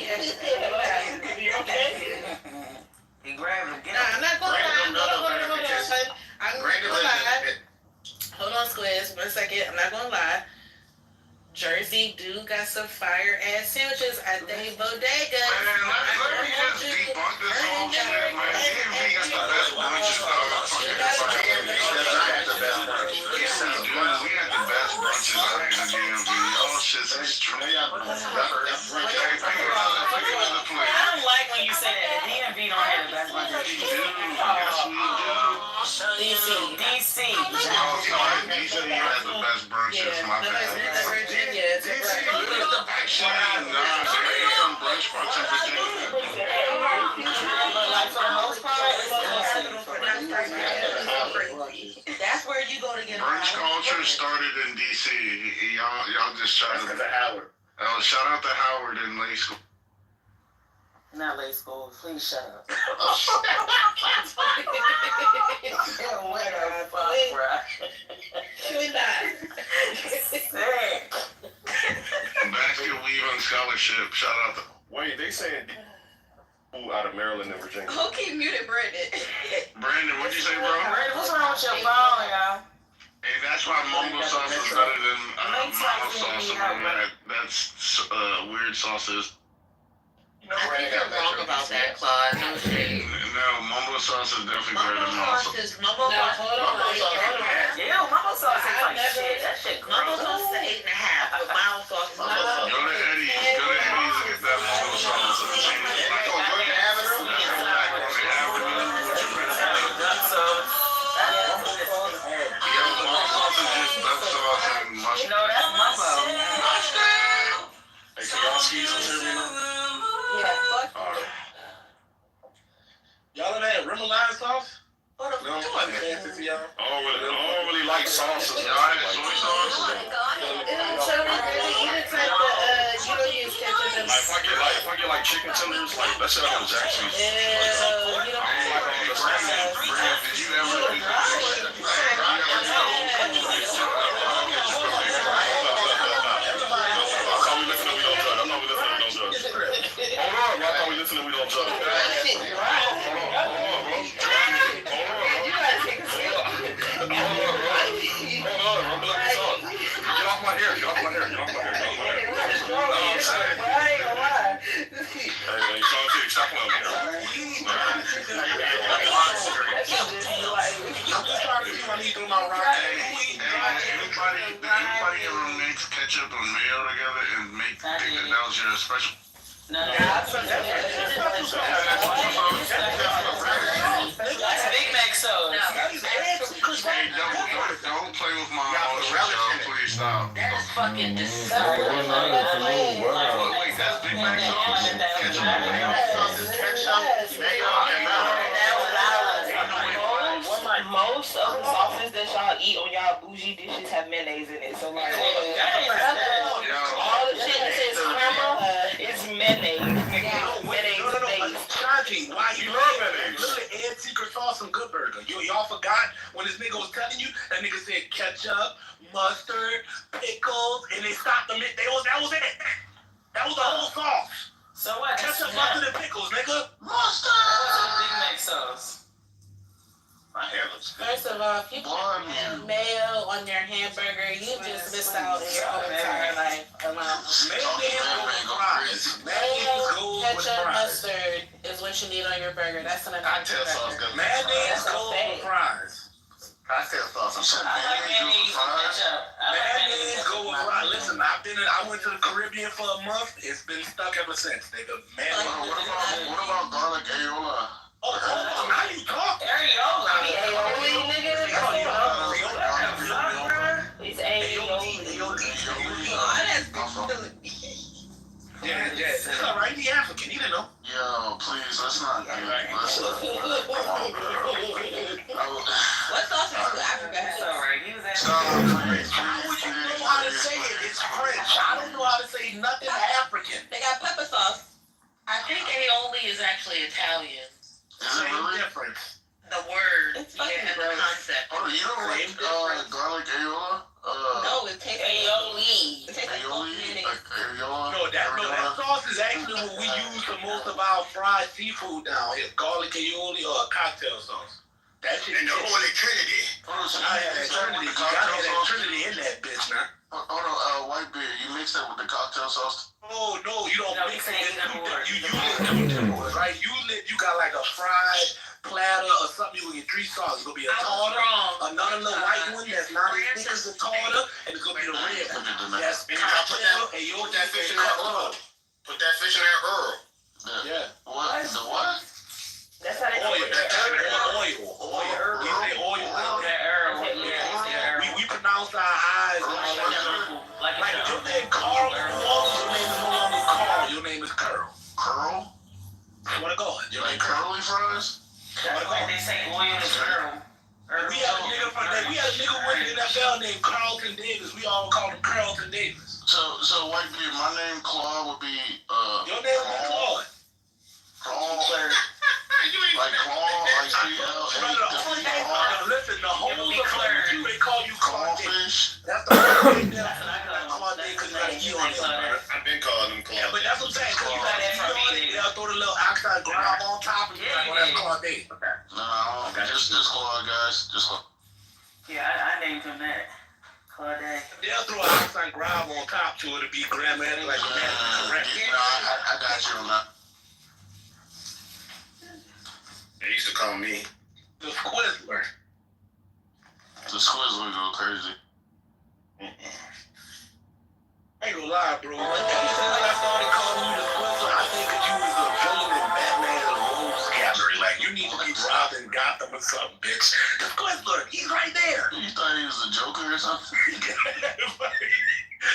Yeah, she said, you okay? He grabbed him. Nah, I'm not gonna lie. Hold on. I'm not gonna lie. Hold on, Squiz, 1 second. I'm not gonna lie. Jersey do got some fire ass sandwiches at the bodega. Man, let me just debunk this whole shit, man. DMV got the best brunches out of fucking we got the best brunches out in the DMV. All shit's extreme. I don't like when you say that. The DMV don't have the best brunches. Yes, we do. DC. DC has the best brunches, my bad. Virginia. Actually, nah, they ain't some brunch spots in Virginia. Like for the most part, that's where you go to get brunch culture started in DC. Y'all just try to. Howard. Shout out to Howard in Lay School. not Lay School. Please shut up. Basket weaving scholarship. Shout out to. Wait, they saying out of Maryland and Virginia. Who keep muted Brandon? Brandon, what'd you say, bro? Brandon, what's wrong with your phone, y'all? Hey, that's why mumbo sauce is better than mama sauce. That's weird sauces. I think you're wrong about that, Claude. No shade. No, mumbo sauce is definitely better than mama sauce. Mumbo sauce. Hold on. Yeah, mumbo sauce is like shit. That shit gross. Mumbo sauce is 8.5, but mild sauce is Go to Eddie's and get that mumbo sauce. You know, that's mumbo. Hey, can y'all skis on here, Yeah, fuck. Y'all ever had remoulade sauce? What the fuck? I don't really like sauces. Y'all had soy sauce? If I get like chicken tenders, like that shit out of Jack Cheese. Did you Anybody ever mix ketchup and mayo together and think that was your special? No. That's Big Mac sauce. Hey, don't play with my emotions, please stop. That's fucking disgusting. Wait, that's Big Mac sauce? Ketchup and mayo? Most of the sauces that y'all eat on y'all bougie dishes have mayonnaise in it. So like all the shit that says crema is mayonnaise. Mayonnaise based. Shaji, why you love mayonnaise? Look at Ed's secret sauce on Good Burger. Y'all forgot when this nigga was telling you, that nigga said ketchup, mustard, pickles, and they stopped them. That was it. That was the whole sauce. So what? Ketchup, mustard, and pickles, nigga. Mustard! Big Mac sauce. My hair looks good. First of all, if you put mayo on your hamburger, you just missed out in your whole entire life alone. Mayo, ketchup, mustard is what you need on your burger. That's an cocktail sauce. Mayonnaise goes with fries. Cocktail sauce. I like mayonnaise with ketchup. Mayonnaise go with fries. Listen, I went to the Caribbean for a month. It's been stuck ever since, nigga. What about garlic aiola? Oh, how you talk? Areola. I mean, aioli, nigga. It's aioli. Yeah. It's alright, he African. You didn't know. Yo, please, let's not do that. What sauce does Africa have? Alright, he was asking. How would you know how to say it? It's French. I don't know how to say nothing African. They got pepper sauce. I think aioli is actually Italian. Is it really? Difference. The word, It's fucking and the gross. concept. Oh, you don't like garlic aiola? No, it tastes Aioli. It tastes like Aioli? mayonnaise. Like aiola? No, that sauce sauce is actually what we use for most of our fried seafood down here. Garlic aioli or a cocktail sauce. That shit And the Holy Trinity. I had that Trinity. You gotta have that Trinity in that bitch now. Hold on, white beer. You mix that with the cocktail sauce? Oh no, you don't No, mix we it. can't eat no You use it, right? You got like a fried platter or something. You will get 3 sauces. It's gonna be a tartar, another little white one that's not as thick as the tartar, and it's gonna be the red one. That's cocktail and Put that fish in that Earl. Put that fish in that Earl. Yeah. What? The what? That's how they Oil. do it. Oil. That Earl. Yeah. We pronounce our eyes Like like if your name Carl New Orleans, your name is no longer Carl. Your name is Curl. Curl? Swear to God. Your Like name Curl. curly fries? That's why they say oil is Earl. We had a nigga with the NFL named Carlton Davis. We all called him Carlton Davis. So white beer, my name Claude would be Your name is Claude. Claude. Like Claude, like Listen, the whole of you, they call you Claude Davis. Clawfish. That's the whole thing that Claude Davis, because you gotta eat on it. I've been calling him Claude. Yeah, but that's what I'm saying. Cause you gotta eat on it, they'll throw the little oxide grab on top, and you're like, well, that's Claude Davis. No, just Claude, guys. Just Claude. Yeah, I named him that. Claude. They'll throw an oxide grab on top to it to be grammatically like correct. I got you on that. They used to call me. The Squizzler. The Squizzler go crazy. I ain't gonna lie, bro. Ever since I started calling you the Squizzler, I think that you was a villain in Batman and Rogues Gallery. Like, you need to be robbing Gotham or something, bitch. The Squizzler, he's right there. You thought he was a Joker or something?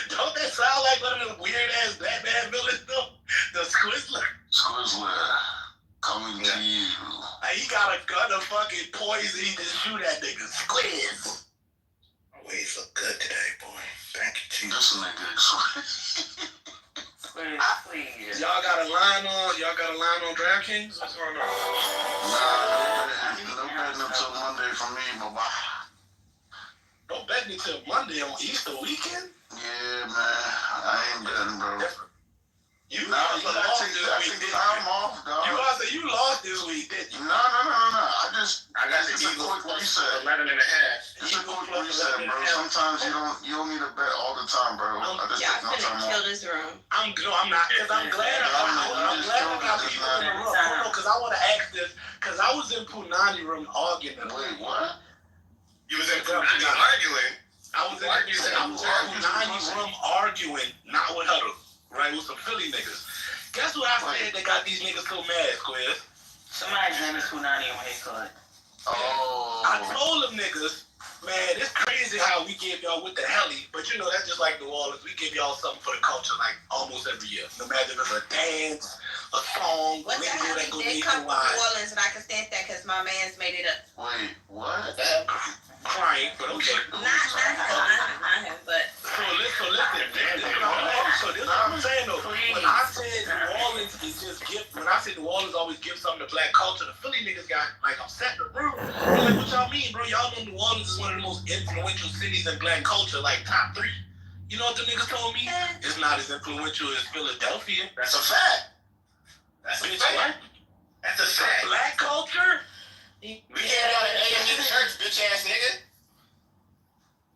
Don't that sound like one of them weird-ass Batman villains, though? The Squizzler. Squizzler, coming to you. He got a gun of fucking poison. He just shoot that nigga. Squiz. My waves look good today, boy. Thank you, This Jesus. nigga. Please. Y'all got a line on DraftKings? What's going on? Nah, no betting until Monday for me, bye-bye. Don't bet me till Monday on Easter weekend. Yeah, man. I ain't betting, bro. You Nah, lost I this take week, didn't time you? off, dog. You lost this week, didn't you? No. I I got the it's a Eagles quick plus reset. 11 and a half. It's a quick reset, bro. Sometimes you don't need to bet all the time, bro. I just Y'all take my time finna kill off. this room. I'm not, because I'm glad I got people in the room. No, because I want to ask this, because I was in Punani room arguing. Wait, what? You was in Punani arguing. I was in Punani room arguing, not with Huddle, right, with some Philly niggas. Guess what I said that got these niggas so mad, Square? Somebody's name is Punani on his card. Oh. I told them niggas, man, it's crazy how we give y'all with the heli, but you know, that's just like New Orleans. We give y'all something for the culture like almost every year. No matter if it's a dance, a song, What's that? lingo that go They come from New nationwide. Orleans, and I can stand that because my man's made it up. Wait, what? Crying, but okay. Not him, but So listen, this is what I'm saying though. When I said New Orleans is just when I said New Orleans always gives something to black culture, the Philly niggas got like upset in the room. They're like, what y'all mean, bro? Y'all know New Orleans is one of the most influential cities in black culture, like top 3. You know what the niggas told me? It's not as influential as Philadelphia. That's a fact. That's a Bitch, fact. what? That's a fact. Black culture? We gave y'all an AME church, bitch ass nigga.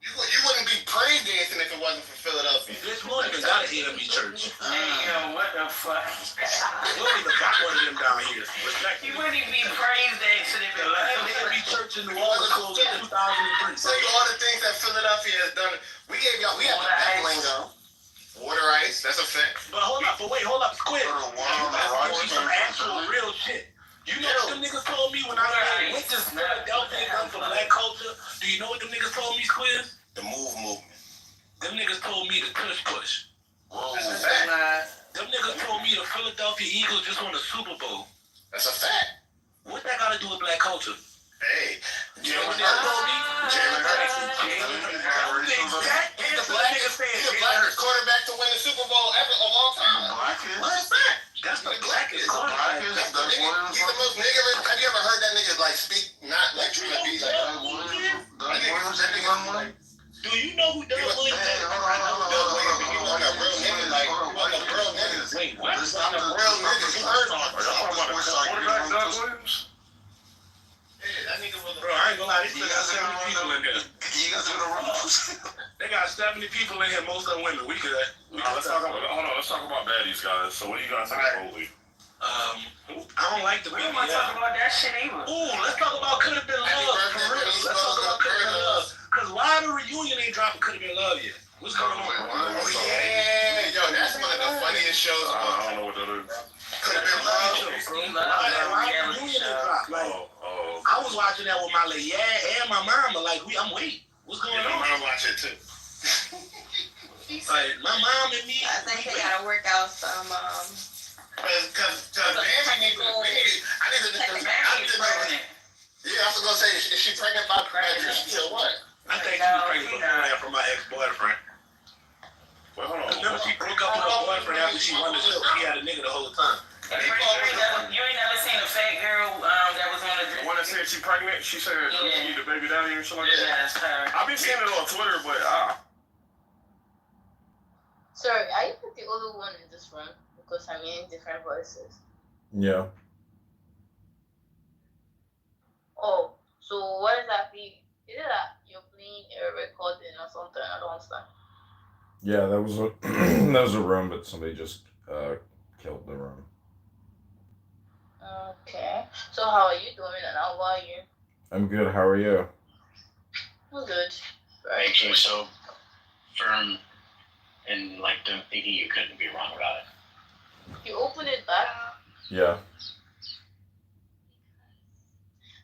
You wouldn't be praise dancing if it wasn't for Philadelphia. Bitch, we don't even got an AME church. Hey, yo, what the fuck? We don't even got one of them down here. You wouldn't even be praised dancing if The it last was. AME church in New Orleans was in 2003. Tell you all the things that Philadelphia has done. We have the back lingo. Water ice, that's a fact. But hold up, Squid. Some actual real shit. You know what them niggas told me when I said, what does Philadelphia done for black culture? Do you know what them niggas told me, Squid? The movement. Them niggas told me to push. Whoa. That's a fact. Them niggas told me the Philadelphia Eagles just won a Super Bowl. That's a fact. What that got to do with black culture? Hey, You know what they told me? Jalen Hurts. He's the blackest quarterback to win the Super Bowl ever of all time. Blackest? That's the blackest. He's the most niggerous. Have you ever heard that nigga like speak not like trying to be like Doug Williams? Do you know who Doug Williams is? He wasn't a real nigga. Like, he wasn't a real nigga. Wait, what? He wasn't a real nigga. You heard him. Are y'all talking about the quarterback, Doug Williams? Yeah, that nigga was a... Bro, I ain't gonna lie, they still got 70 people in here. You guys do the rules. They got 70 people in here, most of them women. We could Let's talk about baddies, guys. So what do you guys think of Holy? I don't like the We baby. don't want to talk about that shit either. Ooh, let's talk about Could Have Been Love. For real. Let's talk about Could Have Been Love. Because why the reunion ain't dropping Could Have Been Love yet? What's going on? Yeah, yo, that's one of the funniest shows. I don't know what that is. Could have been love. Why the reunion ain't dropped? Like, I was watching that with my lady and my mama. Like, I'm waiting. What's going on? My mom watch it too. Like, my mom and me. I think they gotta work out some, Because Bambi needed, I need to know. Yeah, I was gonna say, is she pregnant by pregnancy or what? I think she was pregnant from my ex-boyfriend. Wait, hold on. Remember, she broke up with her boyfriend after she wanted to. She had a nigga the whole time. You ain't never seen a fat girl that was on The one that said she pregnant, she said she need a baby daddy or something like that? Yeah, that's her. I've been seeing it on Twitter, but Sorry, are you the only one in this room? Because I'm hearing different voices. Yeah. Oh, so what exactly? Is it that you're playing a recording or something? I don't understand. Yeah, that was a that was a room, but somebody just killed the room. Okay. So how are you doing and how are you? I'm good. How are you? I'm good. Very Makes you good. so firm and like them thinking you couldn't be wrong about it. You open it back. Yeah.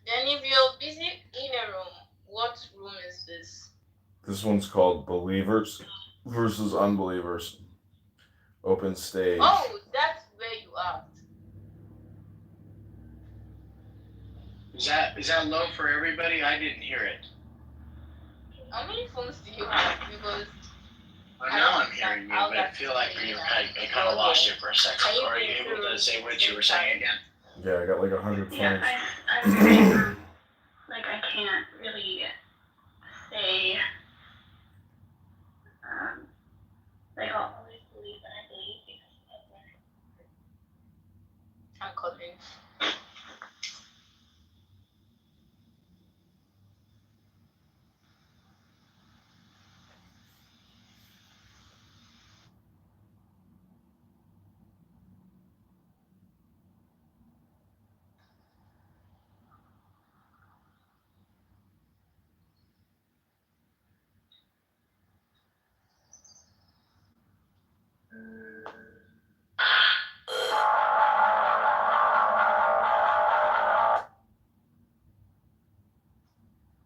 Then if you're busy in a room, what room is this? This one's called Believers versus Unbelievers. Open stage. Oh, that's where you are. Is that low for everybody? I didn't hear it. How many phones do you have? Because Now I'm hearing you, but I feel like I kind of lost you for a second. Are you able to say what you were saying again? Yeah, I got like 100 phones. Yeah, I'm like I can't really say like I'll always believe that I believe because of I'm coming.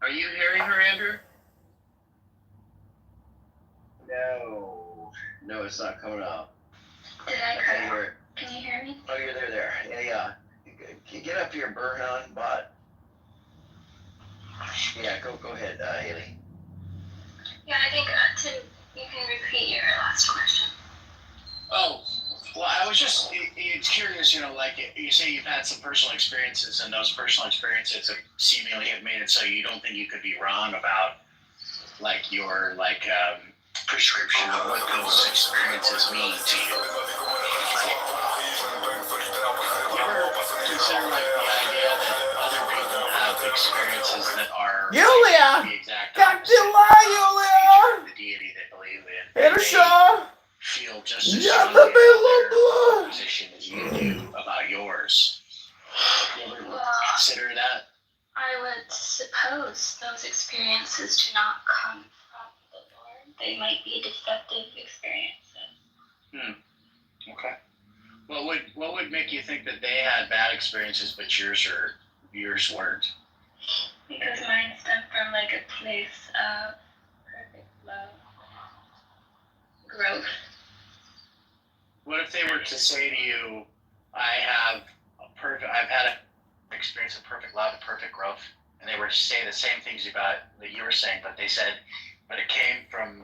Are you hearing her, Andrew? No, it's not coming up. Did I cut out? Can you hear me? Oh, you're there. Yeah. Get up here, Burhan, bot. Yeah, go ahead, Haley. Yeah, I think you can repeat your last question. Oh, well, I was just it's curious, like you say you've had some personal experiences, and those personal experiences have seemingly have made it so you don't think you could be wrong about like your prescription of what those experiences mean to you. You ever consider like the idea that other people have experiences that are Julia! the exact Got opposite to lie, Julia! of the deity they believe in? Hit her, Shaw! Feel just as Yeah, strongly the about their position as you do about yours. You ever consider that? I would suppose those experiences do not come from the Lord. They might be deceptive experiences. Okay. What would make you think that they had bad experiences but yours weren't? Because mine stem from like a place of perfect love, growth. What if they were to say to you, I've had an experience of perfect love and perfect growth, and they were to say the same things about that you were saying, but they said, but it came from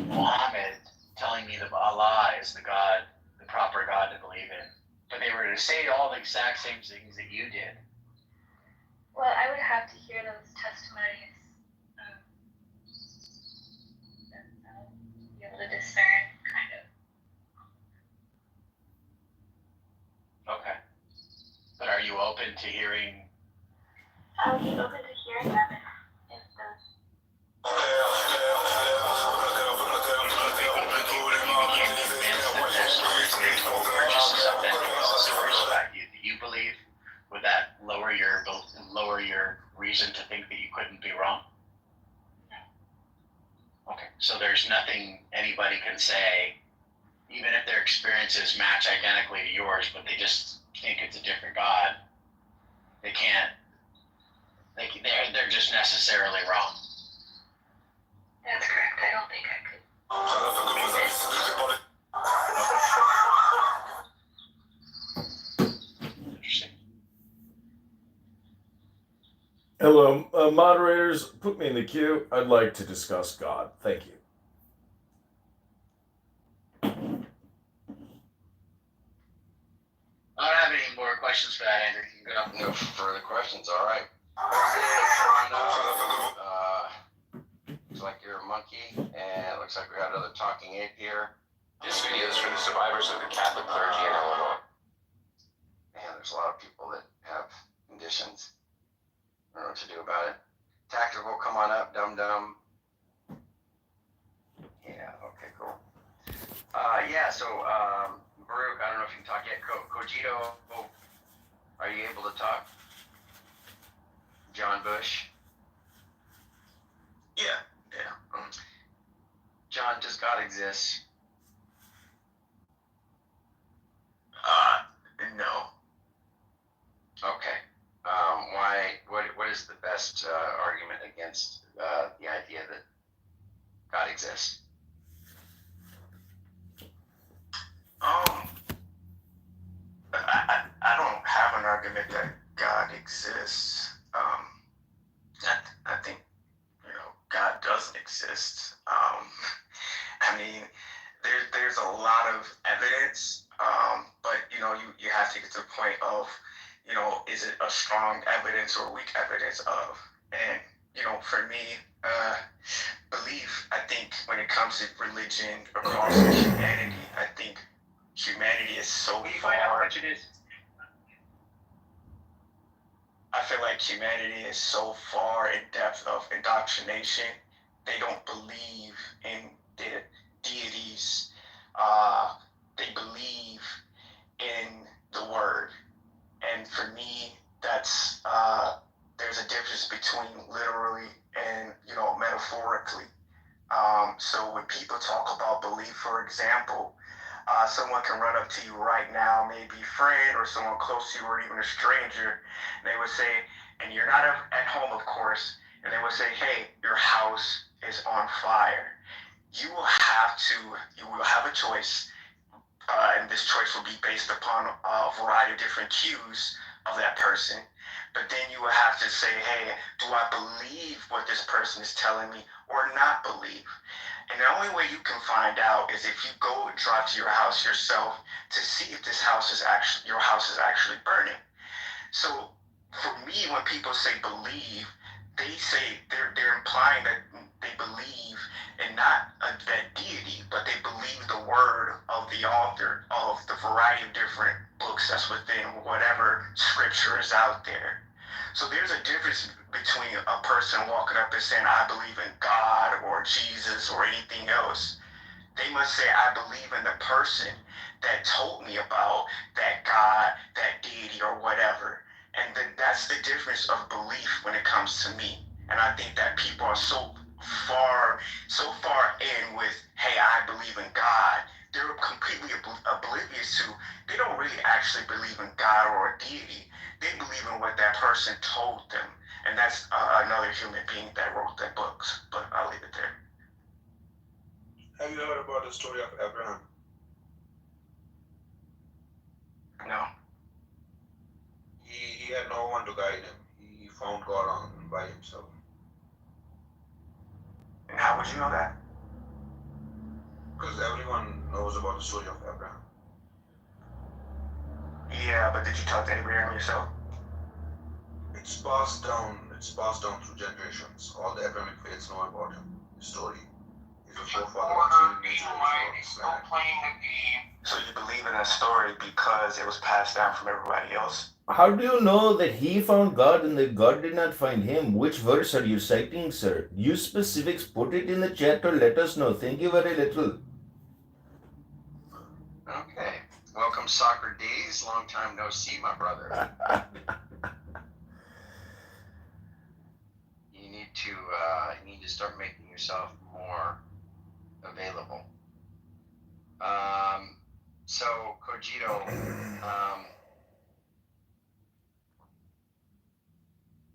Muhammad telling me that Allah is the God, the proper God to believe in. But they were to say all the exact same things that you did. Well, I would have to hear those testimonies to discern, kind of. Okay. But are you open to hearing? I would be open to hearing them if those. Do you believe? Would that lower your reason to think that you couldn't be wrong? Okay, so there's nothing anybody can say, even if their experiences match identically to yours, but they just think it's a different God. They can't. They're just necessarily wrong. That's correct. I don't think I could. Interesting. Hello, moderators. Put me in the queue. I'd like to discuss God. Thank you. I don't have any more questions for that, Andrew. You can go. No further questions. All right. Looks like you're a monkey, and it looks like we got another talking ape here. This video is for the survivors of the Catholic clergy in Illinois. Man, there's a lot of people that have conditions. I don't know what to do about it. Tactical, come on up, dum-dum. Yeah, okay, cool. So, Baruch, I don't know if you can talk yet. Cogito, are you able to talk? John Bush? Yeah. John, does God exist? No. Okay. What is the best argument against the idea that God exists? I don't have an argument that God exists. I think, God doesn't exist. I mean, there's a lot of evidence, but you have to get to the point of, is it a strong evidence or weak evidence of? And for me, belief, I think when it comes to religion across humanity, I think humanity is so far. I feel like humanity is so far in depth of indoctrination. They don't believe in the deities. They believe in the word. And for me, that's there's a difference between literally and metaphorically. So when people talk about belief, for example, someone can run up to you right now, maybe a friend or someone close to you or even a stranger, and they would say, and you're not at home, of course, and they would say, hey, your house is on fire. You will have a choice, and this choice will be based upon a variety of different cues of that person. But then you will have to say, hey, do I believe what this person is telling me or not believe? And the only way you can find out is if you go and drive to your house yourself to see if your house is actually burning. So for me, when people say believe, they say they're implying that they believe in not that deity, but they believe the word of the author of the variety of different books that's within whatever scripture is out there. So there's a difference between a person walking up and saying, I believe in God or Jesus or anything else. They must say, I believe in the person that told me about that God, that deity or whatever. And that's the difference of belief when it comes to me. And I think that people are so far in with, hey, I believe in God. They're completely oblivious to, they don't really actually believe in God or a deity. They believe in what that person told them. And that's another human being that wrote their books. But I'll leave it there. Have you heard about the story of Abraham? No. He had no one to guide him. He found God by himself. And how would you know that? Because everyone knows about the story of Abraham. Yeah, but did you tell Abraham yourself? It's passed down through generations. All the Abrahamic faiths know about him, his story. the forefather actually playing the game. So you believe in a story because it was passed down from everybody else? How do you know that he found God and that God did not find him? Which verse are you citing, sir? Use specifics, put it in the chat or let us know. Thank you very little. Okay. Welcome, Socrates. Long time no see, my brother. You need to start making yourself more available. So Cogito,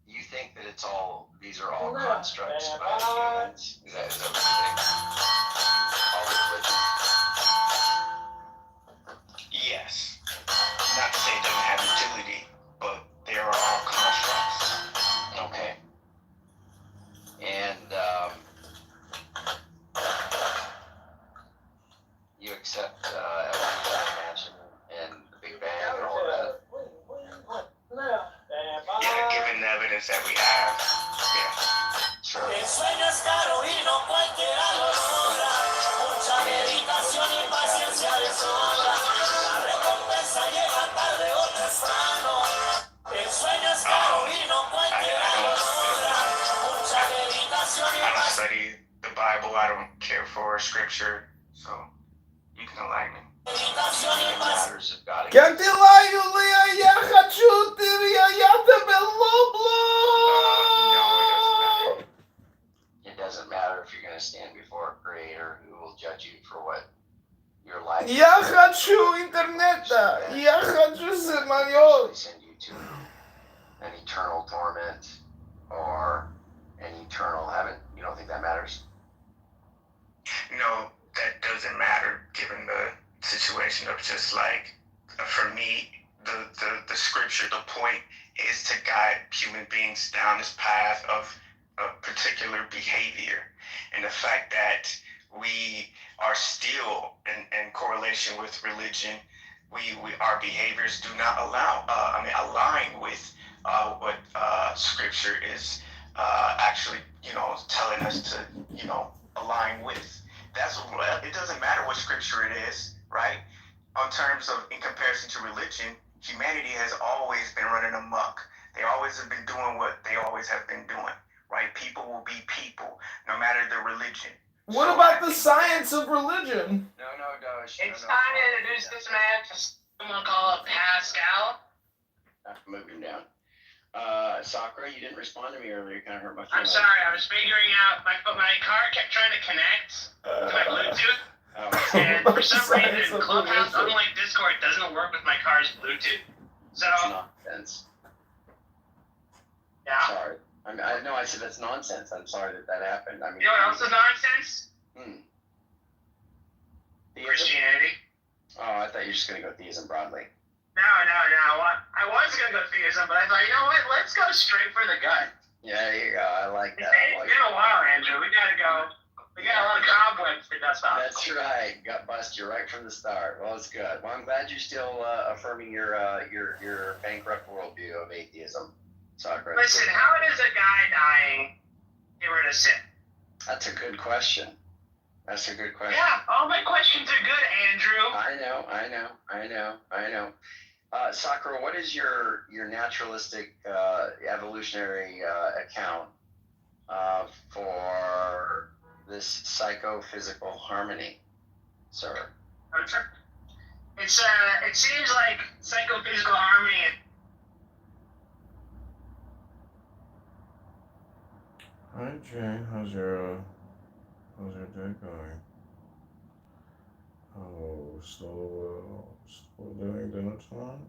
you think that these are all constructs by humans? Is that what you think? All religion? Yes. Not to say it doesn't have utility, but they are all constructs. Okay. And you accept evolution, expansion, and the Big Bang and all of that? Yeah, given the evidence that we have, yeah. Sure. I don't study the Bible. I don't care for scripture, so you can enlighten me. Matters of God. Как дела, Юлия? Я хочу тебя, я тебя люблю. No, it doesn't matter if you're going to stand before a creator who will judge you for what your life is. Я хочу интернета. Я хочу самолет. Send you to an eternal torment or an eternal heaven. You don't think that matters? No, that doesn't matter given the situation of just like, for me, the scripture, the point is to guide human beings down this path of a particular behavior. And the fact that we are still in correlation with religion, our behaviors do not align with what scripture is actually, telling us to, align with. It doesn't matter what scripture it is, right? In terms of, in comparison to religion, humanity has always been running amok. They always have been doing what they always have been doing, right? People will be people, no matter the religion. What about the science of religion? No, Doge. It's time to introduce this man to someone called Pascal. Move him down. Sakura, you didn't respond to me earlier. You kind of hurt my I'm feelings. sorry, I was figuring out my car kept trying to connect to my Bluetooth. And for some reason, Clubhouse, unlike Discord, doesn't work with my car's Bluetooth. So. That's nonsense. Yeah. Sorry. I said that's nonsense. I'm sorry that happened. I mean. You know what else is nonsense? Christianity. Oh, I thought you were just gonna go theism broadly. No. I was gonna go theism, but I thought, you know what? Let's go straight for the gut. Yeah, there you go. I like that. It's been a while, Andrew. We gotta go. We got a lot of cobwebs to dust off. That's right. Gut bust you right from the start. Well, it's good. Well, I'm glad you're still affirming your bankrupt worldview of atheism, Socrates. Listen, how does a guy dying get rid of sin? That's a good question. Yeah, all my questions are good, Andrew. I know. Sakura, what is your naturalistic evolutionary account for this psychophysical harmony, sir? It seems like psychophysical harmony. Hi, Jane. How's your day going? Oh, still doing dinner tonight?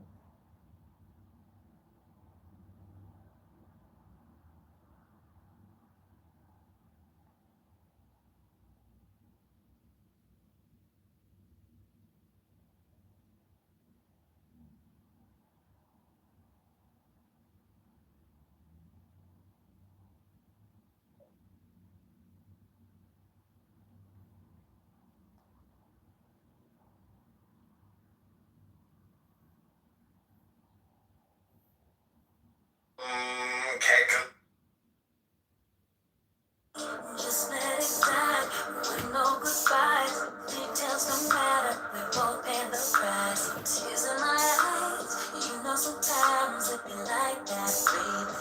sometimes it be like that, baby.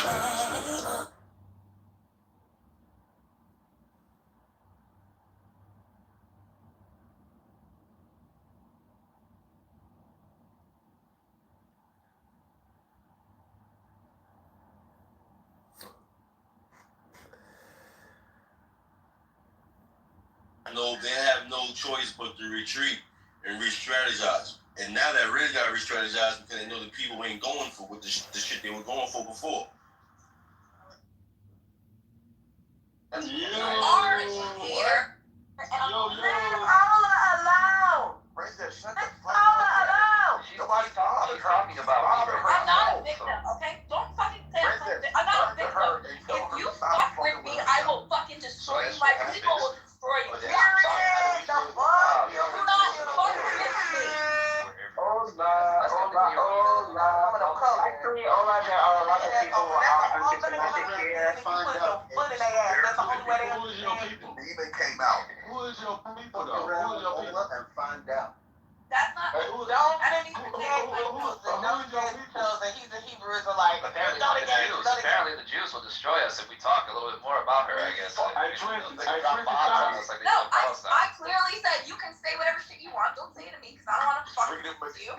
Hey. No, they have no choice but to retreat and re-strategize. And now they really got to re-strategize because they know the people ain't going for what the shit they were going for before. You are here. Yo, Paula alone. Shut the fuck up. Nobody's talking about me. I'm not a victim, okay? Don't fucking say something. I'm not a victim. If you fuck with me, I will fucking destroy you. My people will destroy you. Period. The fuck? Do not fuck with me. Hola. Actually, hola, there are a lot of people who are anti-Semitic here. Put your foot in their ass. That's the only way they understand. He even came out. Who is your people though? Who is your people? And find out. That's not. I don't even say that he's a Hebrew Israelite. Apparently the Jews will destroy us if we talk a little bit more about her, I guess. I clearly said you can say whatever shit you want. Don't say it to me because I don't want to fuck with you.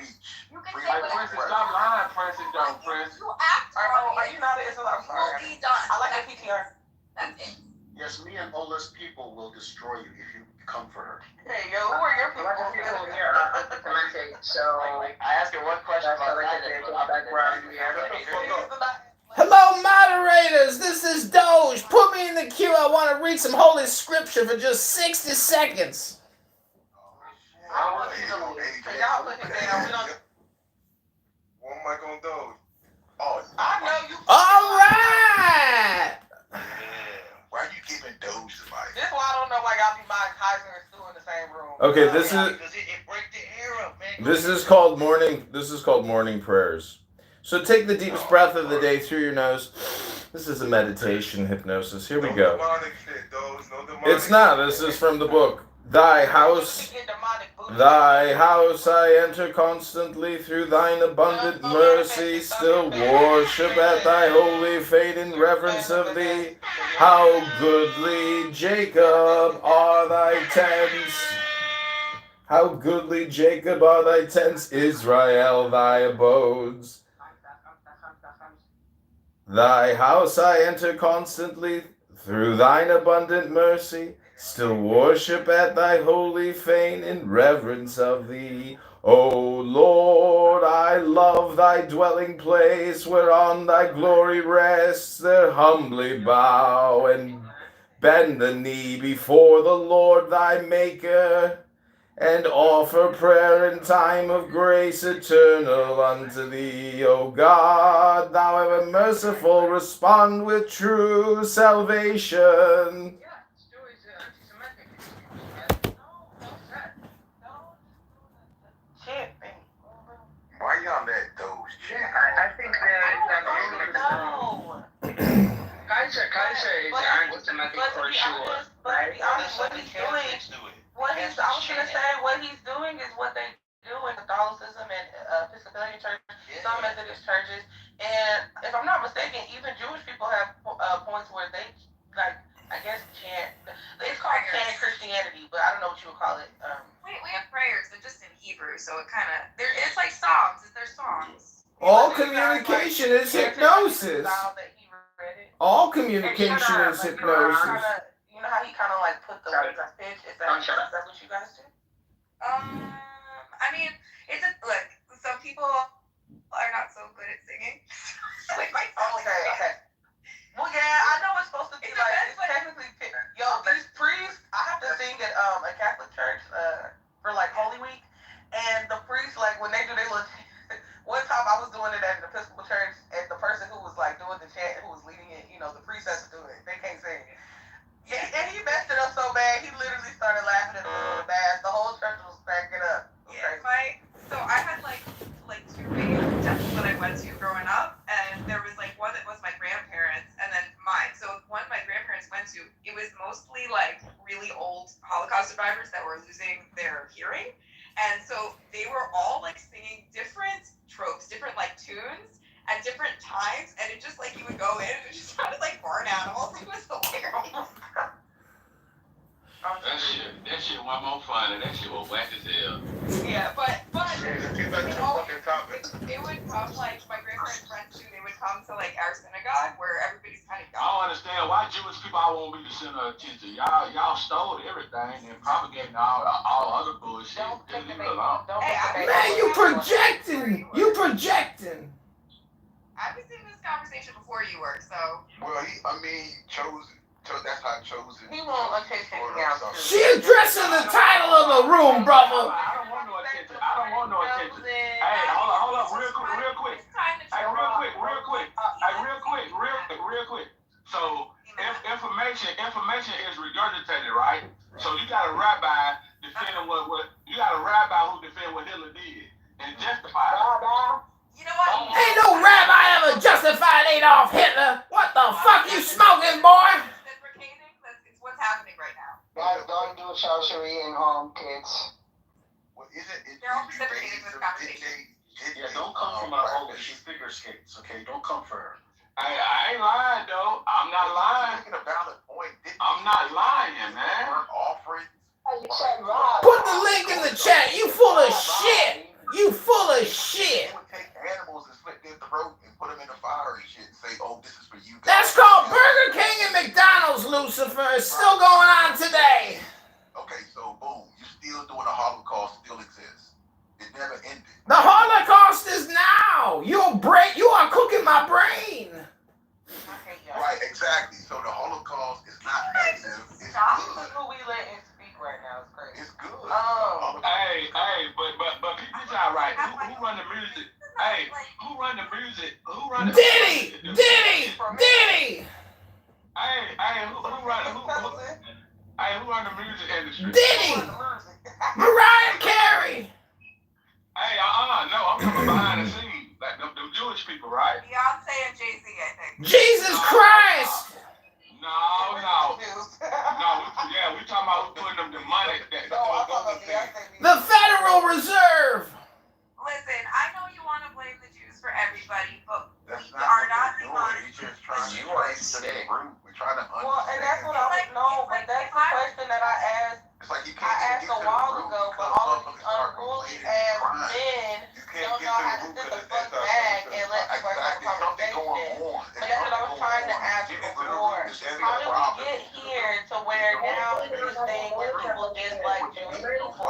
You can say whatever. Stop lying, Francis. Don't, Francis. You act wrong. Are you not an Israelite? I'm sorry. You will be done. I like that PTR. That's it. Yes, me and Ola's people will destroy you if you come for her. Hey, yo, who are your people? So I asked her one question about Hello, moderators. This is Doge. Put me in the queue. I want to read some holy scripture for just 60 seconds. What am I gonna do? Oh, I know you. All right. Why are you giving Doge to my? This is why I don't know why y'all be buying Kaiser and Stu in the same room. Okay, this is called morning. This is called morning prayers. So take the deepest breath of the day through your nose. This is a meditation hypnosis. Here we go. It's not. This is from the book. Thy house I enter constantly, through thine abundant mercy, still worship at thy holy fate in reverence of thee. How goodly, Jacob, are thy tents. How goodly, Jacob, are thy tents, Israel, thy abodes. Thy house I enter constantly, through thine abundant mercy, still worship at thy holy fane in reverence of thee. O Lord, I love thy dwelling place, whereon thy glory rests. There humbly bow and bend the knee before the Lord thy Maker, and offer prayer in time of grace eternal unto thee. O God, thou ever merciful, respond with true salvation. Why y'all let Doge check? I think Kaiser is anti-Semitic for sure. But to be honest, what he's doing is what they do in Catholicism and Episcopalian churches, some Methodist churches, and if I'm not mistaken, even Jewish people have points where they, like, I guess chant. It's called chanting Christianity, but I don't know what you would call it. We have prayers, they're just in Hebrew, so it kind of it's like songs. They're songs. All communication is hypnosis. All communication is hypnosis. You know how he kind of like put the pitch? Is that what you guys do? I mean, look. Some people are not so good at singing. Like my phone. Okay. Well, yeah, I know it's supposed to be it's technically. These priests, I have to sing at a Catholic church for like Holy Week, and the priests, like, when they do their little. One time I was doing it at an Episcopal church, and the person who was like doing the chant, who was leading it, the priest has to do it. They can't sing. Yeah, and he messed it up so bad, he literally started laughing at the little bass. The whole church was cracking up. So I had like two big temples that I went to growing up, and there was like one that was my grandma times, and it just like you would go in and it just sounded like barn animals. It was hilarious. That shit one more fun, and that shit was whack as hell. Yeah, but Let's get back to the fucking topic. it would come like my grandparents' friends too. They would come to like our synagogue where everybody's kind of I don't understand why Jewish people I won't be the center of attention. Y'all stole everything and propagating all other bullshit. Just leave it alone. Man, you projecting. You projecting. I was in this conversation before you were, so. Well, he chose. That's how chosen. He won't attend anything else. She addressing the title of the room, brother. I don't want no attention. Hey, hold up, real quick. Hey, real quick. So, information is regurgitated, right? So you got a rabbi defending what you got a rabbi who defend what Hitler did and justify it. You know what? Ain't no rabbi ever justified Adolf Hitler. What the fuck you smoking, boy? It's what's happening right now. Guys, don't do sorcery in home, kids. Well, isn't it? They're all precipitating this conversation. Yeah, don't come for my whole she figure skates, okay? Don't come for her. I ain't lying though. I'm not lying. Making a valid point. I'm not lying, man. Offering. Put the link in the chat. You full of shit. You full of shit. They would take animals and slit their throat and put them in the fire and shit and say, "Oh, this is for you guys." That's called Burger King and McDonald's, Lucifer. It's still going on today. Okay, so boom, you're still doing a Holocaust. Still exists. It never ended. The Holocaust is now. You are cooking my brain. Right, exactly. So the Holocaust is not negative. It's good. Who we letting speak right now is crazy. It's good. Hey, but keep this out right. Who run the music? Hey, who run the music? Who run the Diddy. Hey, who run the music industry? Diddy. Mariah Carey. Hey, no, I'm talking behind the scenes, like them Jewish people, right? Beyonce and Jay-Z, I think. Jesus Christ. No. We talking about who putting them the money. The Federal Reserve. Listen, I know you want to blame the Jews for everybody, but That's we not are what not they're the doing. He's just trying to trace the root. We're trying to understand. Well, and that's what I was know, but that's the question that I asked. It's like you I can't asked a while ago, but all of these unruly ass men don't know how to sit the fuck back and let the rest of the conversation. So that's what I was trying to ask before. How did we get here to where now it's this thing where people dislike Jewish people?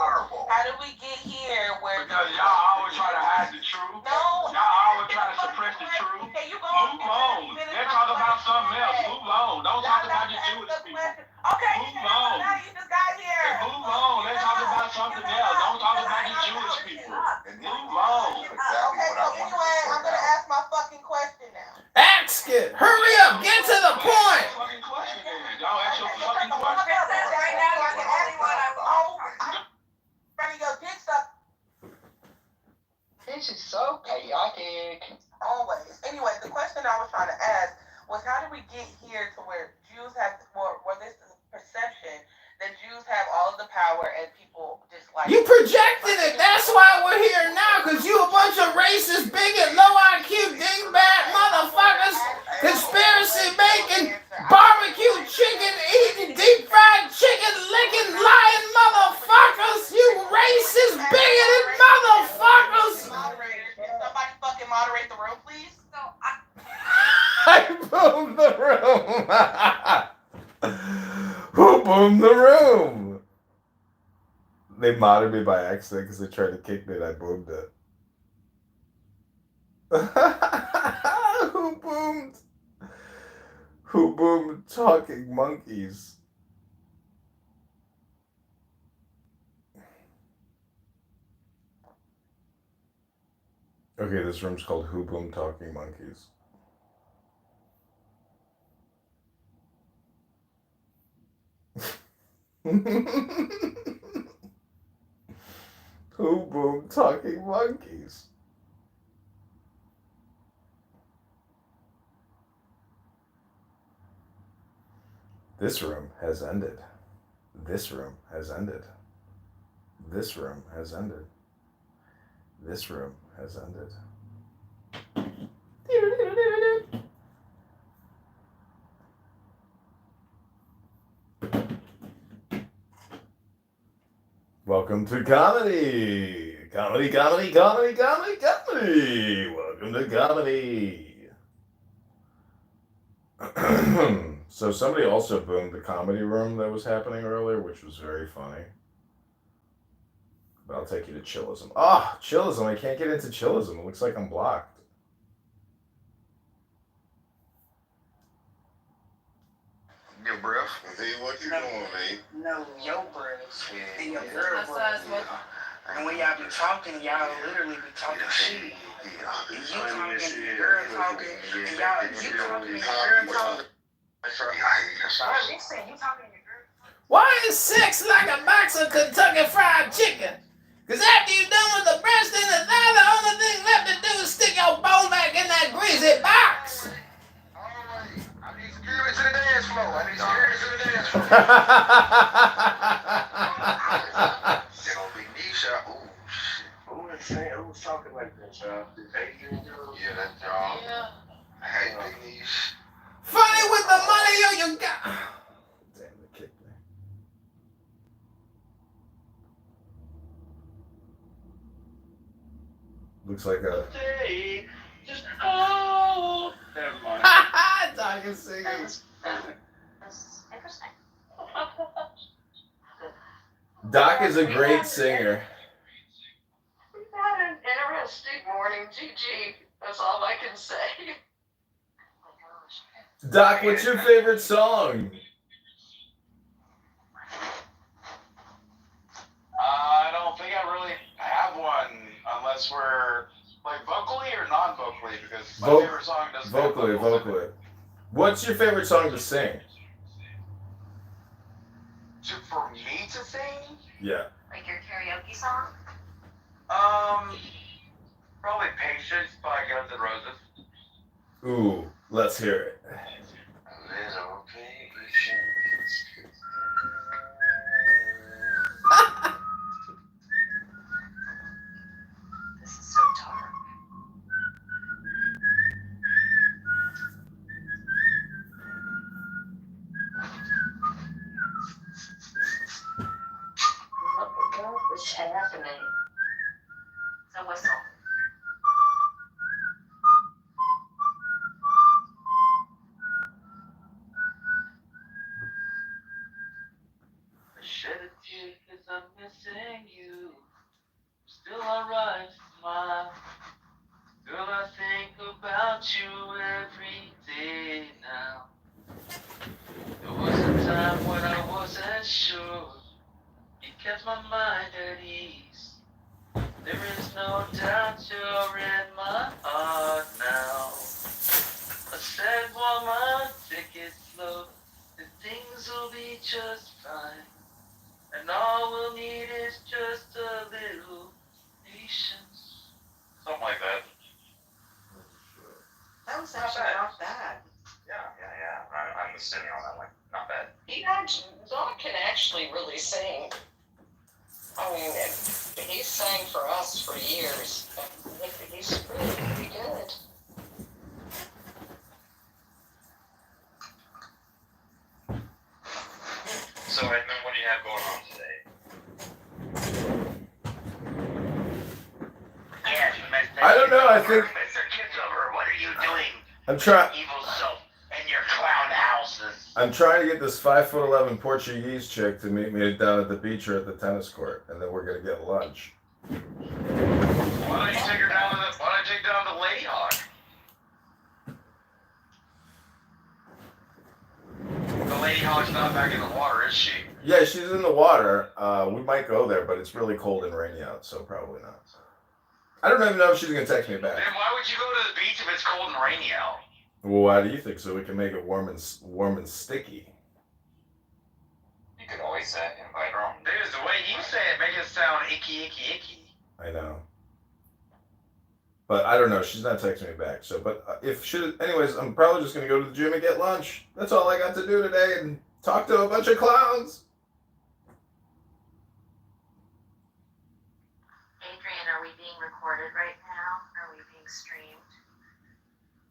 How did we get here where Because y'all always try to hide the truth. No. Y'all always try to suppress the truth. Move on. They're talking about something else. Move on. Don't talk about the Jewish people. Okay, move on. now you just got here. Move on. Let's talk about something else. Don't talk about the Jewish people. Move on. Okay, so anyway, I'm gonna ask my fucking question now. Ask it. Hurry up. Get to the point. Fucking question then. Y'all ask your fucking question. Right now, you're the only one I'm ready to go dick suck. This is so chaotic. Always. Anyway, the question I was trying to ask was how did we get here to where Jews have, where this is perception that Jews have all of the power and people dislike. You projected it. That's why we're here now, because you a bunch of racist, bigot, low IQ, dingbat motherfuckers, conspiracy making, barbecue chicken eating, deep fried chicken licking, lying motherfuckers. You racist, bigoted motherfuckers. Can somebody fucking moderate the room, please? So I boomed the room. Who boomed the room? They modded me by accident because they tried to kick me and I boomed it. Who boomed? Who boomed talking monkeys? Okay, this room's called Who Boomed Talking Monkeys. Who boomed talking monkeys? This room has ended. This room has ended. This room has ended. This room has ended. Welcome to comedy. Comedy. Welcome to comedy. So somebody also boomed the comedy room that was happening earlier, which was very funny. But I'll take you to Chillism. Ah, Chillism. I can't get into Chillism. It looks like I'm blocked. Your breath. Hey, what you doing, man? No, your breath. And your girl breath. And when y'all be talking, y'all literally be talking shit. And you talking, your girl talking, and y'all, you talking, and your girl talking. Why is sex like a box of Kentucky Fried Chicken? Because after you're done with the breast and the thigh, the only thing left to do is stick your bowl back in that greasy box. Security to the dance floor. I need security to the dance floor. They gonna be Nisha. Ooh, shit. Who's talking like that, y'all? Adrian? Yeah, that's y'all. Yeah. Hey, Big Niche. Funny with the money you got. Damn, they kicked me. Looks like a. Just oh. Never mind. Doc is singing. That's interesting. Doc is a great singer. We've had an interesting morning, GG. That's all I can say. Doc, what's your favorite song? I don't think I really have one unless we're like vocally or non-vocally because my favorite song doesn't Vocally. What's your favorite song to sing? For me to sing? Yeah. Like your karaoke song? Probably Patience by Guns N' Roses. Ooh, let's hear it. A little patience. This is so dark. What is happening? It's a whistle. I shed a tear 'cause I'm missing you. Still alright, smile. Girl, I think about you every day now. There was a time when I wasn't sure. You kept my mind at ease. There is no doubt you're in my heart now. I said, woman, take it slow, and things will be just fine. And all we'll need is just a little patience. Something like that. That was actually not bad. Yeah. I'm assuming on that one. Not bad. Doc can actually really sing. I mean, he's sang for us for years. He's really pretty good. So, Edmund, what do you have going on today? Yes, Mr. I don't know, I think. Mr. Kitover, what are you doing? I'm trying. Evil self and your clown houses. I'm trying to get this 5'11" Portuguese chick to meet me down at the beach or at the tennis court, and then we're gonna get lunch. Why don't you take her down to Lady Hawk? The Lady Hawk's not back in the water, is she? Yeah, she's in the water. We might go there, but it's really cold and rainy out, so probably not. I don't even know if she's gonna text me back. Then why would you go to the beach if it's cold and rainy out? Well, why do you think? So we can make it warm and sticky. You could always invite her on. Dude, the way you say it makes it sound icky. I know. But I don't know. She's not texting me back. So, but anyways, I'm probably just gonna go to the gym and get lunch. That's all I got to do today, and talk to a bunch of clowns. Adrian, are we being recorded right now? Are we being streamed?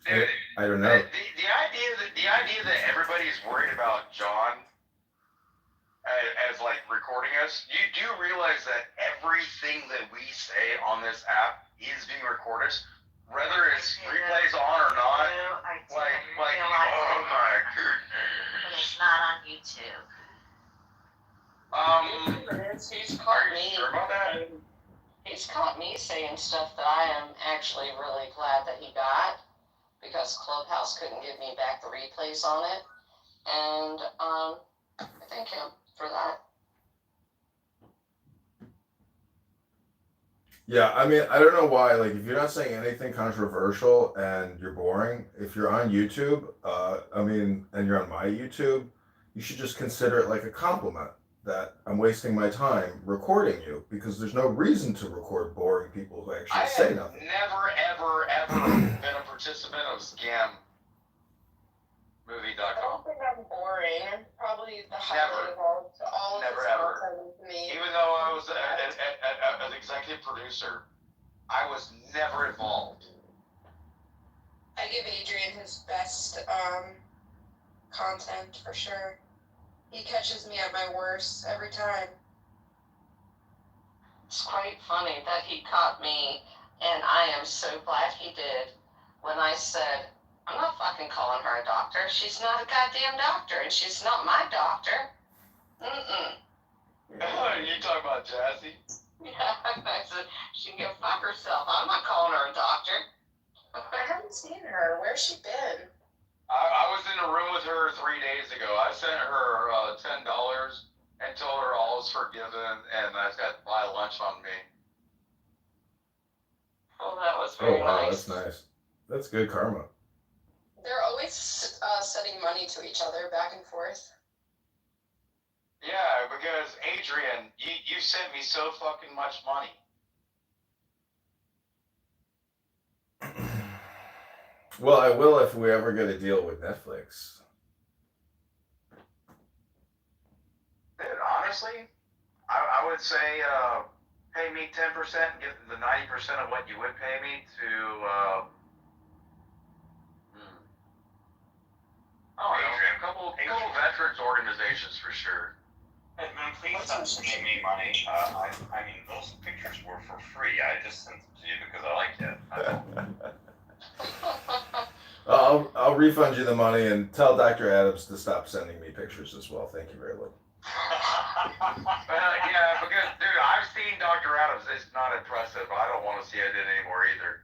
Dude, I don't know. The idea that everybody's worried about John as like recording recording us? Do you realize that everything that we say on this app is being recorded, whether it's replays on or not? Like, oh my goodness. But it's not on YouTube. He's caught me. Sure about that? He's caught me saying stuff that I am actually really glad that he got, because Clubhouse couldn't give me back the replays on it, and I thank him for that. Yeah, I mean, I don't know why. Like, if you're not saying anything controversial and you're boring, if you're on YouTube, and you're on my YouTube, you should just consider it like a compliment that I'm wasting my time recording you, because there's no reason to record boring people who actually say nothing. Never, ever, ever been a participant of scammovie.com. I don't think I'm boring. I'm probably the highlight of all of this content to me. Even though I was an executive producer, I was never involved. I give Adrian his best content for sure. He catches me at my worst every time. It's quite funny that he caught me, and I am so glad he did, when I said, I'm not fucking calling her a doctor. She's not a goddamn doctor, and she's not my doctor. You talking about Jazzy? Yeah, I said, she can go fuck herself. I'm not calling her a doctor. I haven't seen her. Where's she been? I was in a room with her 3 days ago. I sent her $10 and told her all is forgiven, and I've got to buy lunch on me. Oh, that was very nice. That's nice. That's good karma. They're always sending money to each other back and forth. Yeah, because Adrian, you sent me so fucking much money. Well, I will if we ever get a deal with Netflix. Dude, honestly, I would say pay me 10% and give the 90% of what you would pay me to a couple veterans organizations for sure. And please stop sending me money. I mean, those pictures were for free. I just sent them to you because I liked it. I'll refund you the money and tell Dr. Adams to stop sending me pictures as well. Thank you very much. Yeah, because, dude, I've seen Dr. Adams. It's not impressive. I don't want to see it anymore either.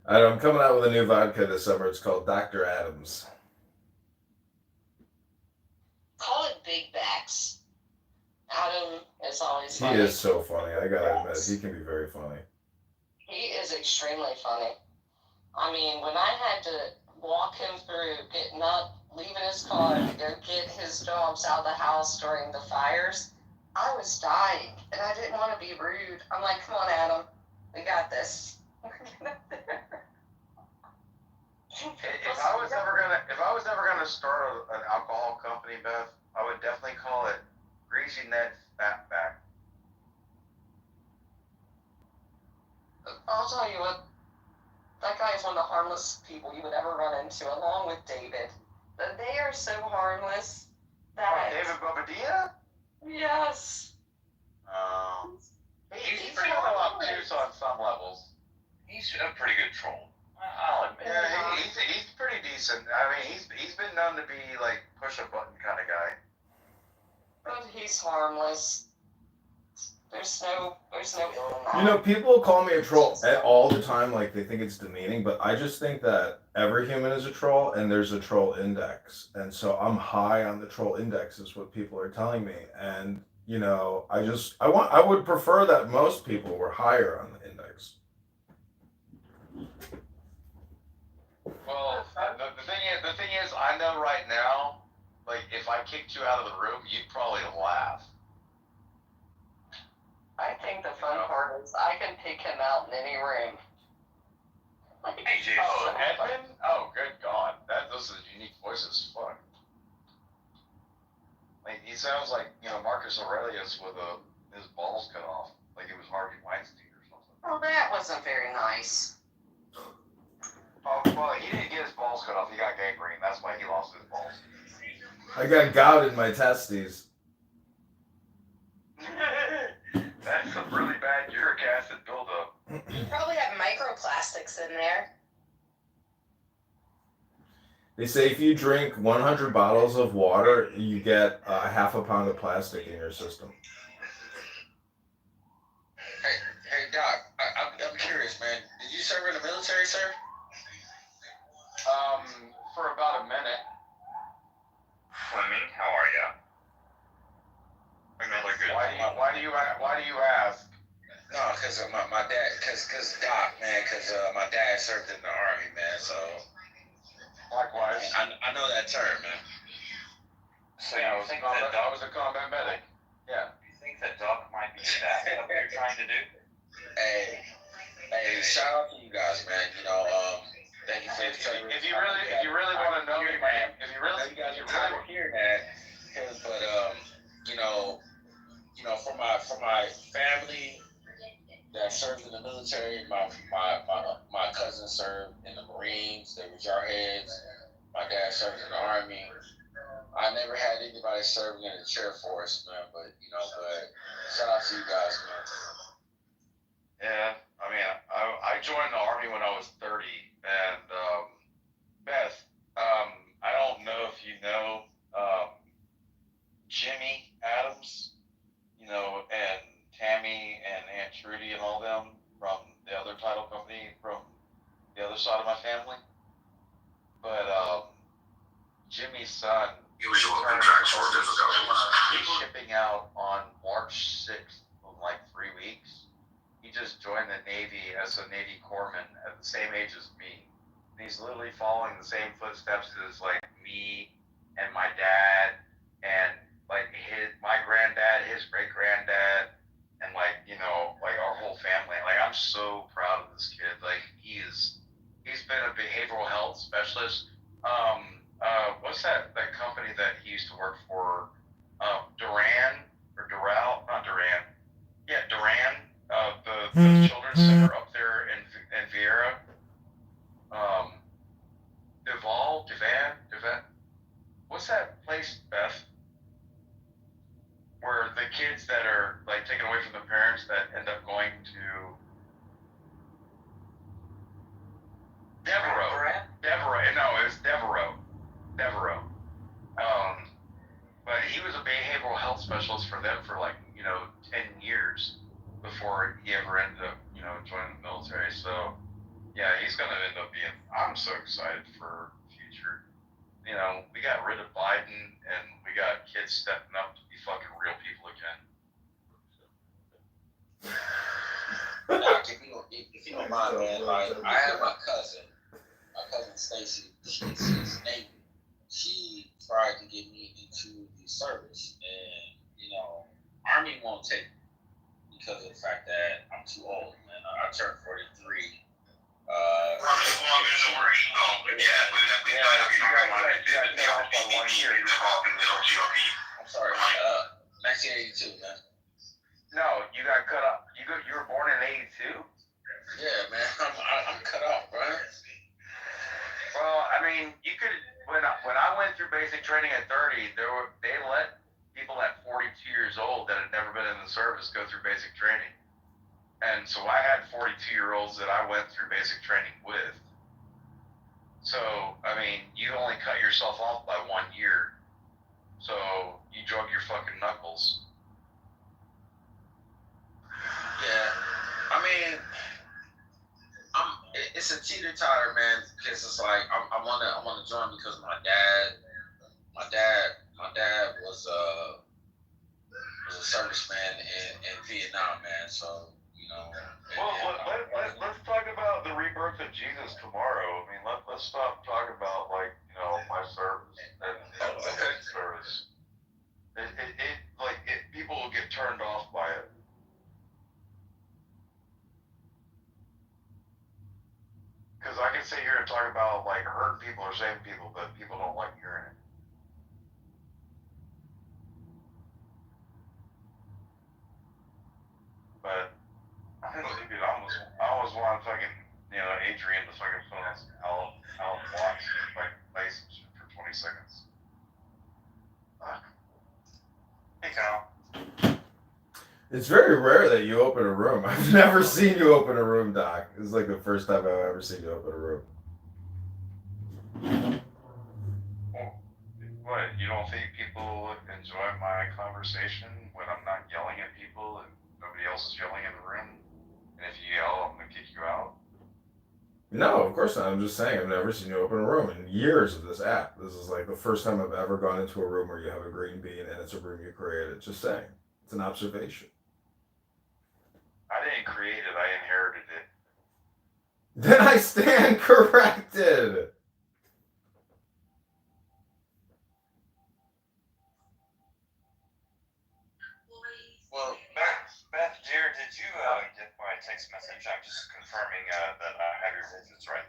I'm coming out with a new vodka this summer. It's called Dr. Adams. Call it Big Backs. Adam is always He funny. is so funny. I gotta admit, he can be very funny. He is extremely funny. I mean, when I had to walk him through getting up, leaving his car to go get his dogs out of the house during the fires, I was dying, and I didn't want to be rude. I'm like, come on, Adam, we got this. If I was ever gonna start an alcohol company, Beth, I would definitely call it Greasy Ned's Fat Back. I'll tell you what, that guy is one of the harmless people you would ever run into, along with David. They are so harmless that... David Bobadilla? Yes. He's pretty obtuse on some levels. He's a pretty good troll. I'll admit. Yeah, he's pretty decent. I mean, he's been known to be like push a button kind of guy. But he's harmless. There's no ill in that. You know, people call me a troll all the time, like they think it's demeaning, but I just think that every human is a troll, and there's a troll index, and so I'm high on the troll index, is what people are telling me, and you know, I would prefer that most people were higher on the index. Well, the thing is, I know right now, like if I kicked you out of the room, you'd probably laugh. I think the fun part is I can pick him out in any room. Edmund? Oh, good God. This is a unique voice as fuck. Like, he sounds like, Marcus Aurelius with his balls cut off. Like it was Harvey Weinstein or something. Well, that wasn't very nice. Oh, well, he didn't get his balls cut off. He got gangrene. That's why he lost his balls. I got gout in my testes. That's some really bad uric acid buildup. You probably have microplastics in there. They say if you drink 100 bottles of water, you get half a pound of plastic in your system. Hey, Doc, I'm curious, man. Did you serve in the military, sir? For about a minute. Fleming, how are ya? Another good. Why do you ask? No, because my dad, because Doc, man, because my dad served in the Army, man, so. Likewise. I know that term, man. So yeah, I was a combat medic. Yeah. You think that Doc might be that? What you're trying to do? Hey, shout out to you guys, man. You know, thank you for If you really want to know me, man, if you really hear that, but for my family that served in the military, my cousin served in the Marines. They were jarheads. My dad served in the Army. I never had anybody serving in the chair force, man. But shout out to you guys, man. Yeah, I mean, I joined the Army when I was 30, and Beth, I don't know if you know Jimmy Adams, and Tammy and Aunt Trudy and all them from the other title company from the other side of my family. But Jimmy's son, he's shipping out on March 6th in like 3 weeks. He just joined the Navy as a Navy corpsman at the same age as me. And he's literally following the same footsteps as like me and my dad and like my granddad, his great granddad, and like our whole family. Like I'm so proud of this kid. Like he's been a behavioral health specialist. What's that company that he used to work for? Duran or Doral? Not Duran. Yeah, Duran. The children's center up there in Vieira. Devan. What's that place, Beth? Where the kids that are like taken away from the parents that end up going to Devereaux. No, it was Devereaux. But he was a behavioral health specialist for them for 10 years before he ever ended up, joining the military. So, yeah, he's going to end up being, I'm so excited for the future. We got rid of Biden and we got kids stepping up to be fucking real people again. Doc, if you don't mind, man, I have my cousin Stacy. She's Navy. She tried to get me into the service, and Army won't take me because of the fact that I'm too old, man. I turned 43. I'm sorry, 1982, man. No, you got cut off. You were born in 82? Yeah, man. I'm cut off, bro. Well, I mean, you could. When I went through basic training at 30, they let people at 42 years old that had never been in the service go through basic training, and so I had 42-year-olds that I went through basic training with. So I mean, you only cut yourself off by 1 year, so you drug your fucking knuckles. Yeah, I mean, it's a teeter-totter, man, because it's like I wanna join because my dad was a serviceman in Vietnam, man. So Well, let's talk about the rebirth of Jesus tomorrow. I mean, let's stop talking about my service and service. People will get turned off by it. Because I can sit here and talk about hurting people or saving people, but people don't like hearing it. But I almost want fucking Adrian to fucking put on some Alan Watts and play some shit for 20 seconds. count. It's very rare that you open a room. I've never seen you open a room, Doc. This is like the first time I've ever seen you open a room. What, you don't think people enjoy my conversation when I'm not yelling at people and nobody else is yelling in the room? And if you yell, I'm going to kick you out? No, of course not. I'm just saying I've never seen you open a room in years of this app. This is like the first time I've ever gone into a room where you have a green bean and it's a room you created. Just saying. It's an observation. I didn't create it, I inherited it. Then I stand corrected. Well, Beth, dear, did you get my text message? I'm just confirming that I have your visits right.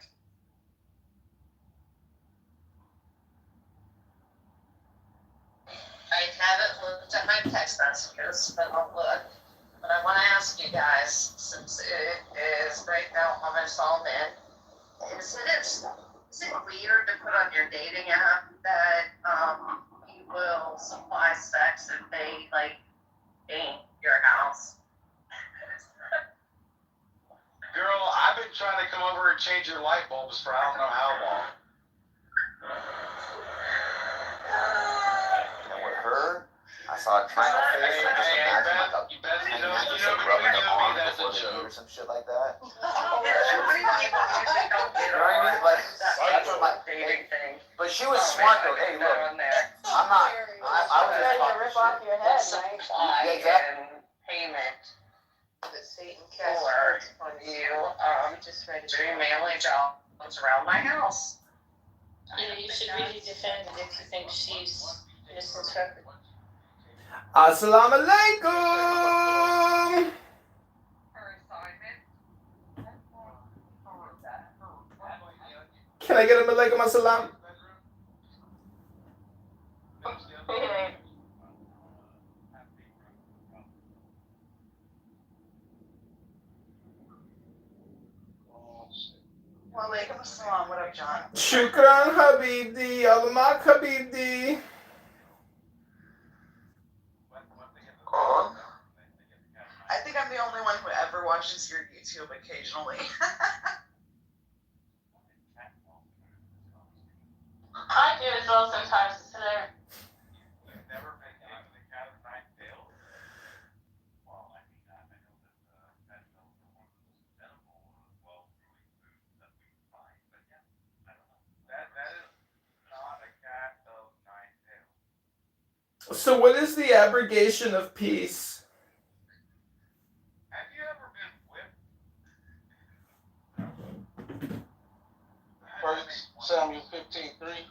I haven't looked at my text messages, but I'll look. But I want to ask you guys, since it is right now almost all men, is it weird to put on your dating app that you will supply sex if they like paint your house? Girl, I've been trying to come over and change your light bulbs for I don't know how long. And with her, I saw a triangle face and just imagine like a rubbing their arm before they eat or some shit like that. You know what I mean? Like, that's what my dating thing. But she was smart though. Hey, look, I'm not. I was just talking rip off your head, right? Yeah, exactly. Payment. The Satan for you doing manly jobs around my house. You should really defend it if you think she's misinterpreted. Assalamu alaikum. Can I get a alaikum assalam? Walaikum assalam. What up, John? Shukran Habibdi. Alamak Habibdi. I think I'm the only one who ever watches your YouTube occasionally. I do as well sometimes. It's hilarious. So what is the abrogation of peace? Have you ever been whipped? 1 Samuel 15:3.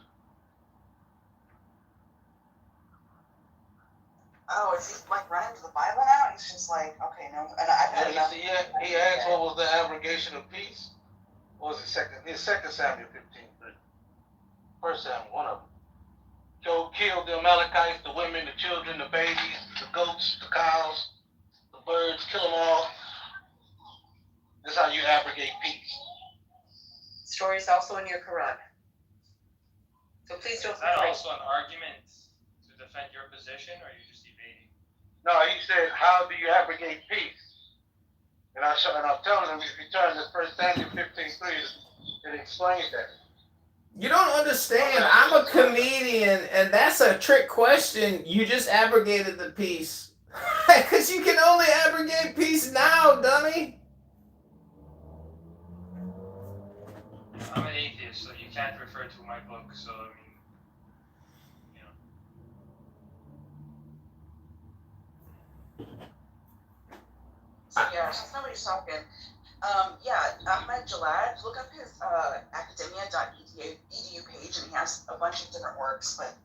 Oh, is he like running to the Bible now? He's just like, okay, no. And I've had enough. He asked what was the abrogation of peace. What was it? Second Samuel 15:3. 1 Samuel, one of them. Killed the Amalekites, the women, the children, the babies, the goats, the cows, the birds, kill them all. That's how you abrogate peace. Stories also in your Quran. So please don't. Is that also an argument to defend your position, or are you just evading? No, he said, how do you abrogate peace? And I'm telling him, if you turn to 1 Samuel 15:3, it explains that. You don't understand. I'm a comedian, and that's a trick question. You just abrogated the peace. Because you can only abrogate peace now, dummy. I'm an atheist, so you can't refer to my book, so I mean, So yeah, since nobody's talking, Ahmed Jalad, look up his academia.edu page, and he has a bunch of different works, but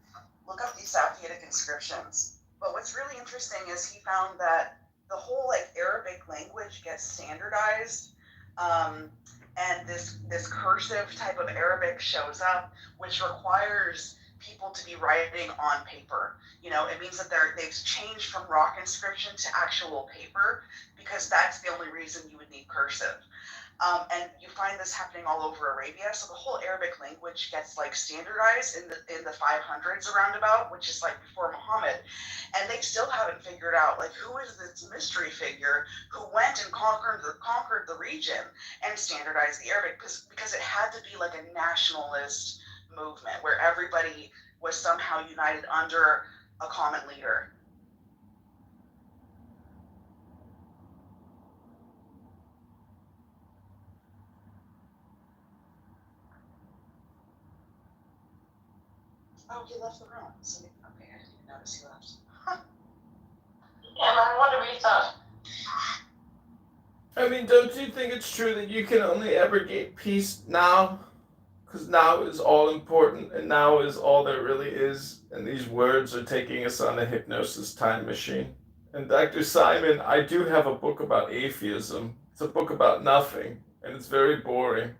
look up these Safavidic inscriptions. But what's really interesting is he found that the whole like Arabic language gets standardized, and this cursive type of Arabic shows up, which requires people to be writing on paper. You know, it means that they've changed from rock inscription to actual paper, because that's the only reason you would need cursive. And you find this happening all over Arabia. So the whole Arabic language gets like standardized in the 500s around about, which is like before Muhammad. And they still haven't figured out like who is this mystery figure who went and conquered the region and standardized the Arabic because it had to be like a nationalist movement where everybody was somehow united under a common leader. Oh, he left the room. So, okay, I didn't even notice he left. Huh. Yeah, man, what do we thought? I mean, don't you think it's true that you can only ever get peace now? Because now is all important, and now is all there really is, and these words are taking us on a hypnosis time machine. And Dr. Simon, I do have a book about atheism. It's a book about nothing, and it's very boring.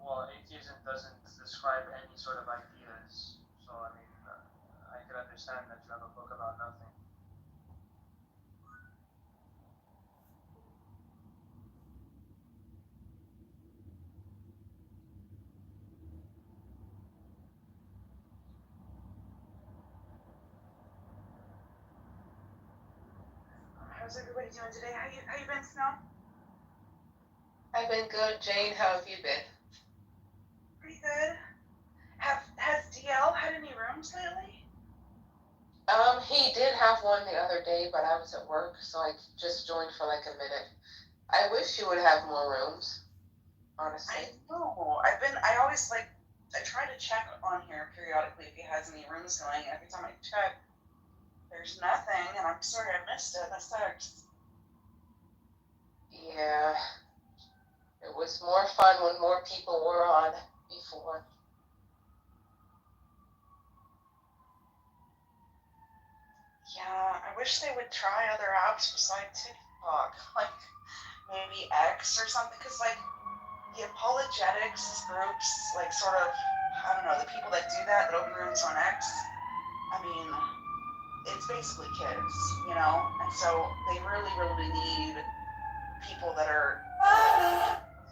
Well, atheism doesn't describe any sort of ideas, so I mean, I can understand that you have a book about nothing. How's everybody doing today? How you been, Snow? I've been good, Jane. How have you been? Pretty good. Has DL had any rooms lately? He did have one the other day, but I was at work, so I just joined for like a minute. I wish you would have more rooms, honestly. I know. I always like, I try to check on here periodically if he has any rooms going, and every time I check, there's nothing, and I'm sorry I missed it. That sucks. Yeah. It was more fun when more people were on before. Yeah, I wish they would try other apps besides TikTok, like maybe X or something, because like the apologetics groups, like sort of, I don't know, the people that do that open rooms on X, I mean, it's basically kids, you know? And so they really, really need people that are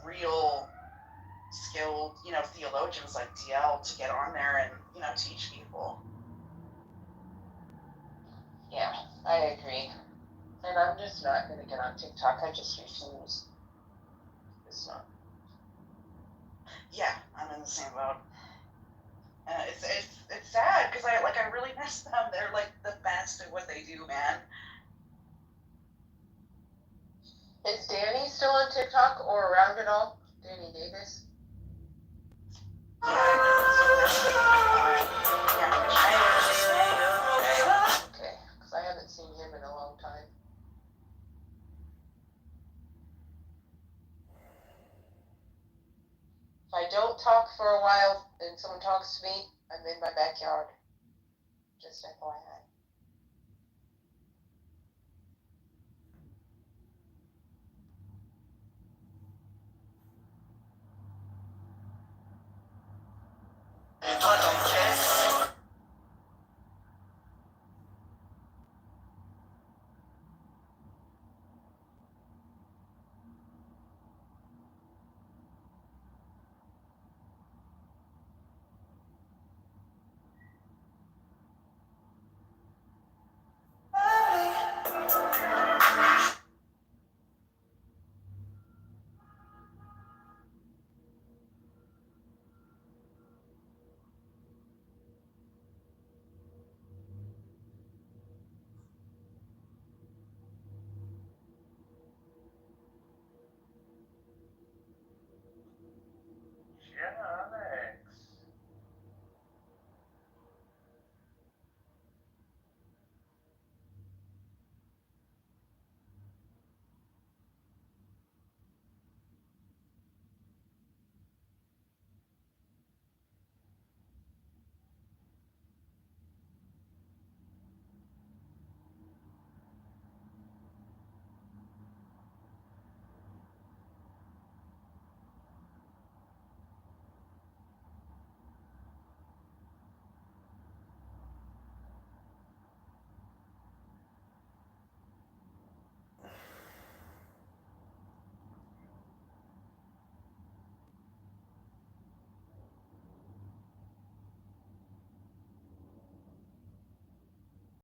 real skilled, you know, theologians like DL to get on there and, you know, teach people. Yeah, I agree. And I'm just not going to get on TikTok. I just refuse. It's not. Yeah, I'm in the same boat. It's sad because I really miss them. They're like the best at what they do, man. Is Danny still on TikTok or around at all? Danny Davis? Okay, because I haven't seen him in a long time. If I don't talk for a while and someone talks to me, I'm in my backyard. Just FYI.